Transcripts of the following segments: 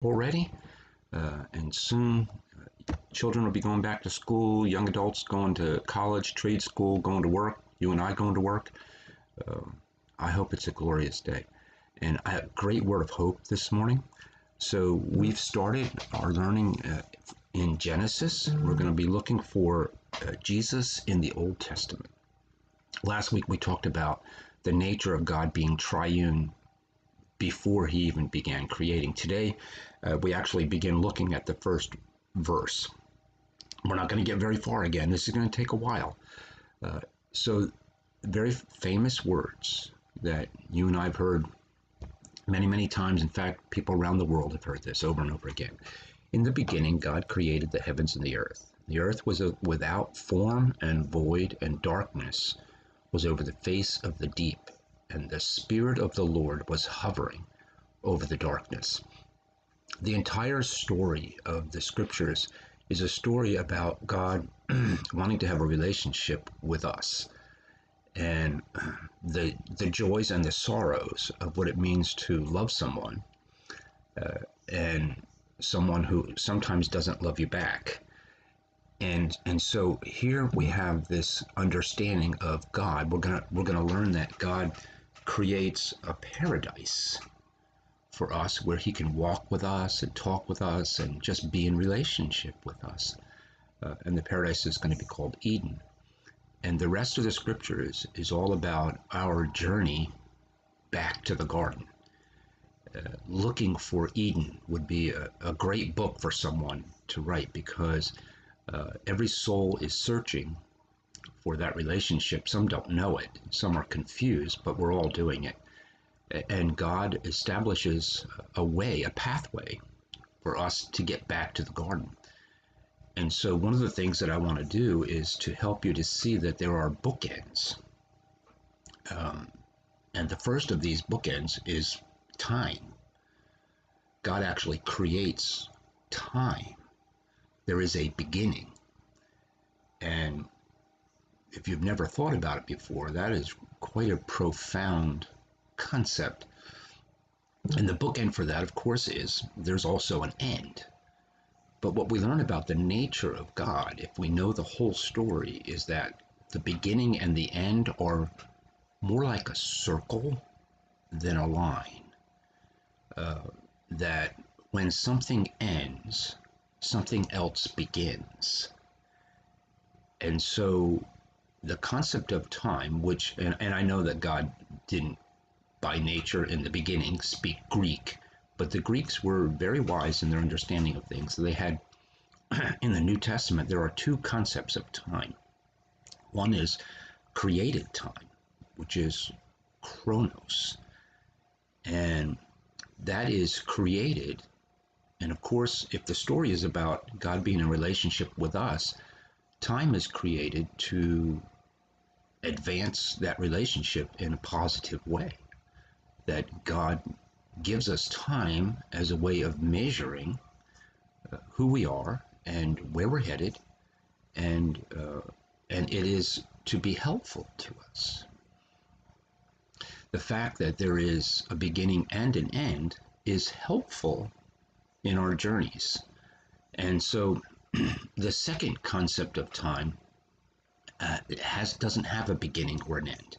already, and soon children will be going back to school, young adults going to college, trade school, going to work, you and I going to work. Uh, I hope it's a glorious day. And I have a great word of hope this morning. So we've started our learning in Genesis. We're going to be looking for Jesus in the Old Testament. Last week we talked about the nature of God being triune before he even began creating. Today we actually begin looking at the first verse. We're not going to get very far again. This is going to take a while. So very famous words that you and I have heard many, many times. In fact, people around the world have heard this over and over again. In the beginning, God created the heavens and the earth. The earth was without form and void, and darkness was over the face of the deep, and the Spirit of the Lord was hovering over the darkness. The entire story of the scriptures is a story about God wanting to have a relationship with us, and the joys and the sorrows of what it means to love someone, and someone who sometimes doesn't love you back. And so here we have this understanding of God. We're gonna learn that God creates a paradise for us where he can walk with us and talk with us and just be in relationship with us. And the paradise is going to be called Eden. And the rest of the scripture is all about our journey back to the garden. Looking for Eden would be a great book for someone to write, because every soul is searching for that relationship. Some don't know it, some are confused, but we're all doing it. And God establishes a way, a pathway for us to get back to the garden. And so one of the things that I want to do is to help you to see that there are bookends. And the first of these bookends is time. God actually creates time. There is a beginning. And if you've never thought about it before, that is quite a profound concept. And the bookend for that, of course, is there's also an end. But what we learn about the nature of God, if we know the whole story, is that the beginning and the end are more like a circle than a line. That when something ends, something else begins. And so the concept of time, which, and I know that God didn't by nature in the beginning speak Greek, but the Greeks were very wise in their understanding of things. They had, in the New Testament, there are two concepts of time. One is created time, which is chronos, and that is created. And of course, if the story is about God being in a relationship with us, time is created to advance that relationship in a positive way. That God gives us time as a way of measuring who we are and where we're headed, and it is to be helpful to us. The fact that there is a beginning and an end is helpful in our journeys. And so the second concept of time doesn't have a beginning or an end.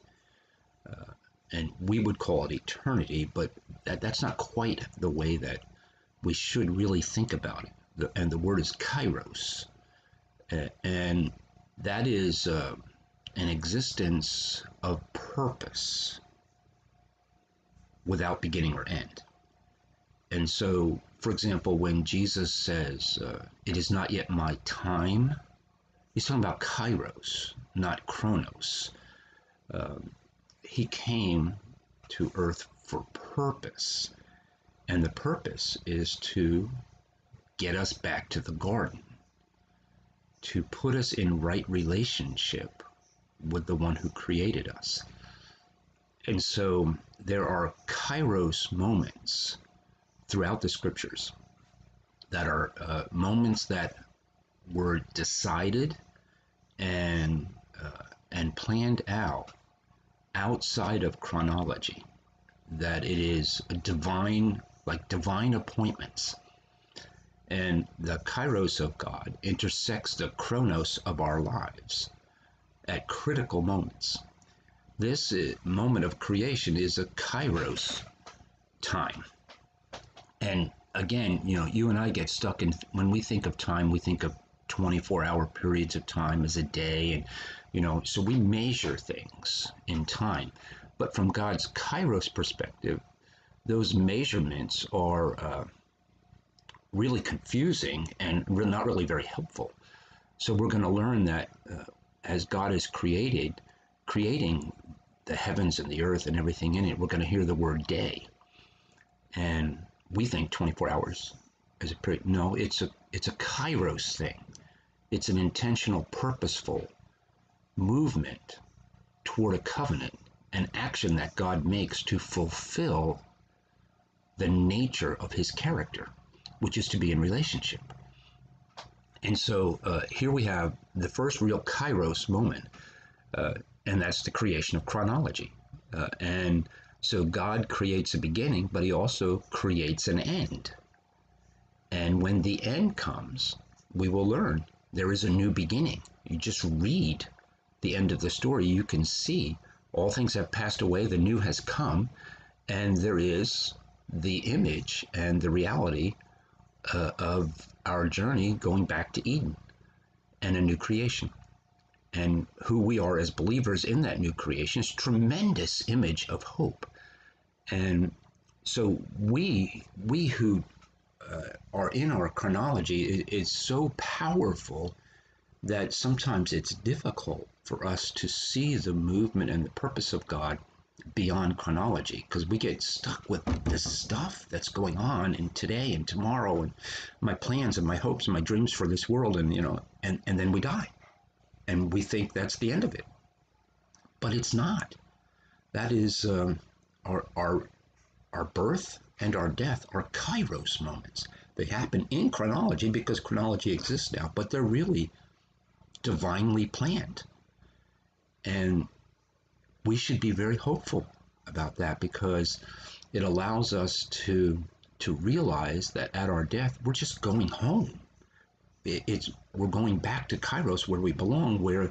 And we would call it eternity, but that's not quite the way that we should really think about it. And the word is kairos. And that is an existence of purpose without beginning or end. And so, for example, when Jesus says, it is not yet my time, he's talking about kairos, not chronos. He came to earth for purpose, and the purpose is to get us back to the garden, to put us in right relationship with the one who created us. And so there are kairos moments throughout the scriptures that are moments that were decided and planned out outside of chronology, that it is a divine, like divine appointments. And the kairos of God intersects the chronos of our lives at critical moments. This moment of creation is a kairos time. And again, you and I get stuck in, when we think of time, we think of 24-hour periods of time as a day. And, so we measure things in time. But from God's kairos perspective, those measurements are really confusing and not really very helpful. So we're going to learn that as God is creating the heavens and the earth and everything in it, we're going to hear the word day. And we think 24 hours is a period. No, it's a kairos thing. It's an intentional, purposeful movement toward a covenant, an action that God makes to fulfill the nature of his character, which is to be in relationship. And so here we have the first real kairos moment, and that's the creation of chronology. And so God creates a beginning, but he also creates an end. And when the end comes, we will learn there is a new beginning. You just read the end of the story, you can see all things have passed away, the new has come, and there is the image and the reality of our journey going back to Eden and a new creation. And who we are as believers in that new creation is a tremendous image of hope. And so we who are in our chronology is so powerful that sometimes it's difficult for us to see the movement and the purpose of God beyond chronology, because we get stuck with this stuff that's going on in today and tomorrow, and my plans and my hopes and my dreams for this world, and and then we die and we think that's the end of it, but it's not. That is our birth and our death are kairos moments. They happen in chronology because chronology exists now, but they're really divinely planned. And we should be very hopeful about that, because it allows us to realize that at our death, we're just going home. We're going back to kairos, where we belong, where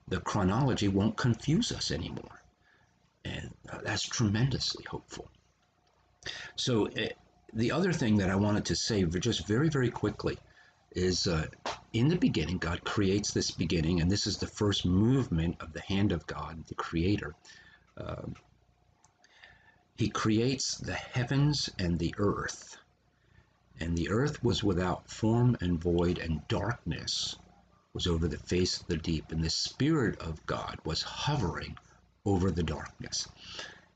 the chronology won't confuse us anymore. And that's tremendously hopeful. So the other thing that I wanted to say just very, very quickly is in the beginning, God creates this beginning, and this is the first movement of the hand of God, the creator. He creates the heavens and the earth. And the earth was without form and void, and darkness was over the face of the deep, and the Spirit of God was hovering over the darkness.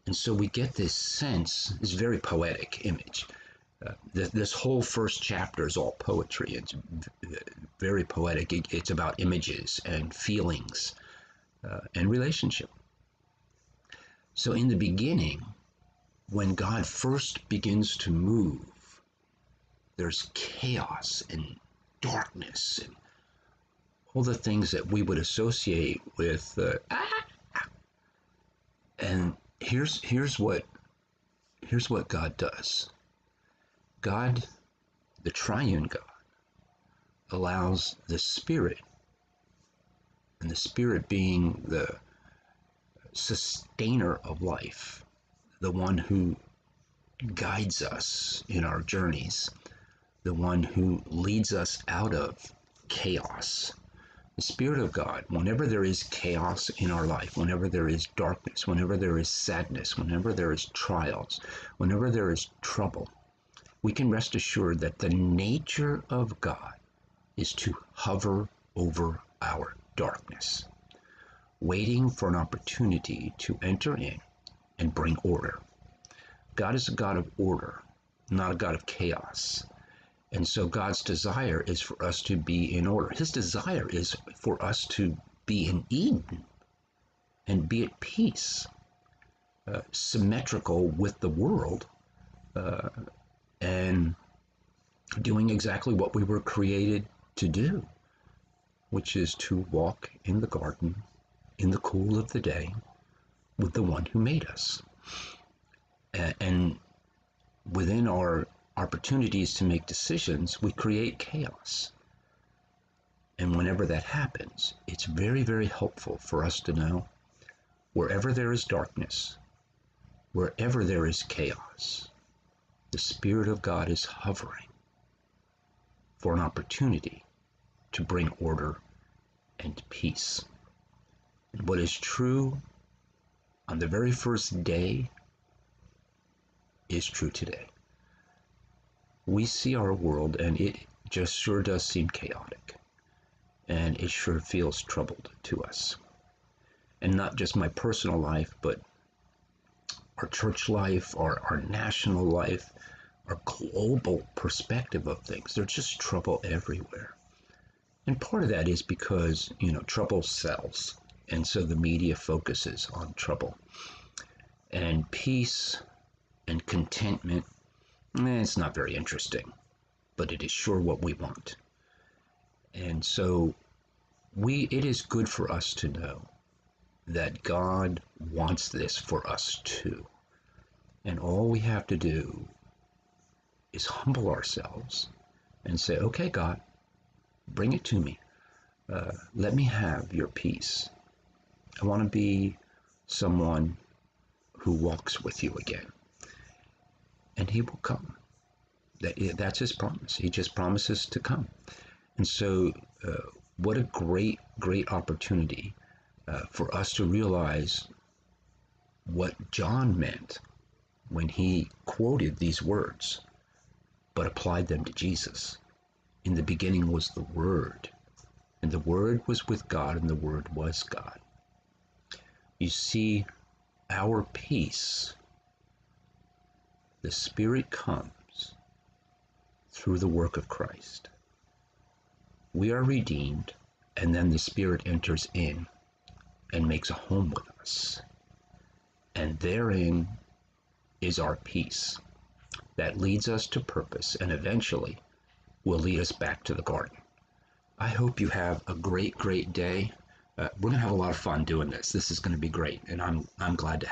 And so we get this sense, this very poetic image. This whole first chapter is all poetry. It's very poetic. It's about images and feelings and relationship. So in the beginning, when God first begins to move, there's chaos and darkness and all the things that we would associate with. And here's what God does. God, the triune God, allows the Spirit, and the Spirit being the sustainer of life, the one who guides us in our journeys, the one who leads us out of chaos. The Spirit of God, whenever there is chaos in our life, whenever there is darkness, whenever there is sadness, whenever there is trials, whenever there is trouble, we can rest assured that the nature of God is to hover over our darkness, waiting for an opportunity to enter in and bring order. God is a God of order, not a God of chaos. And so God's desire is for us to be in order. His desire is for us to be in Eden and be at peace, symmetrical with the world, and doing exactly what we were created to do, which is to walk in the garden in the cool of the day with the one who made us. And within our opportunities to make decisions, we create chaos. And whenever that happens, it's very, very helpful for us to know wherever there is darkness, wherever there is chaos, the Spirit of God is hovering for an opportunity to bring order and peace. And what is true on the very first day is true today. We see our world and it just sure does seem chaotic. And it sure feels troubled to us. And not just my personal life, but our church life, our national life, our global perspective of things. There's just trouble everywhere. And part of that is because, trouble sells. And so the media focuses on trouble. And peace and contentment, it's not very interesting, but it is sure what we want. And so it is good for us to know that God wants this for us too. And all we have to do is humble ourselves and say, okay, God, bring it to me. Let me have your peace. I want to be someone who walks with you again. And he will come. That's his promise. He just promises to come. And so what a great, great opportunity for us to realize what John meant when he quoted these words, but applied them to Jesus. In the beginning was the Word, and the Word was with God, and the Word was God. You see, our peace, the Spirit comes through the work of Christ. We are redeemed, and then the Spirit enters in and makes a home with us. And therein is our peace that leads us to purpose and eventually will lead us back to the garden. I hope you have a great, great day. We're going to have a lot of fun doing this. This is going to be great, and I'm glad to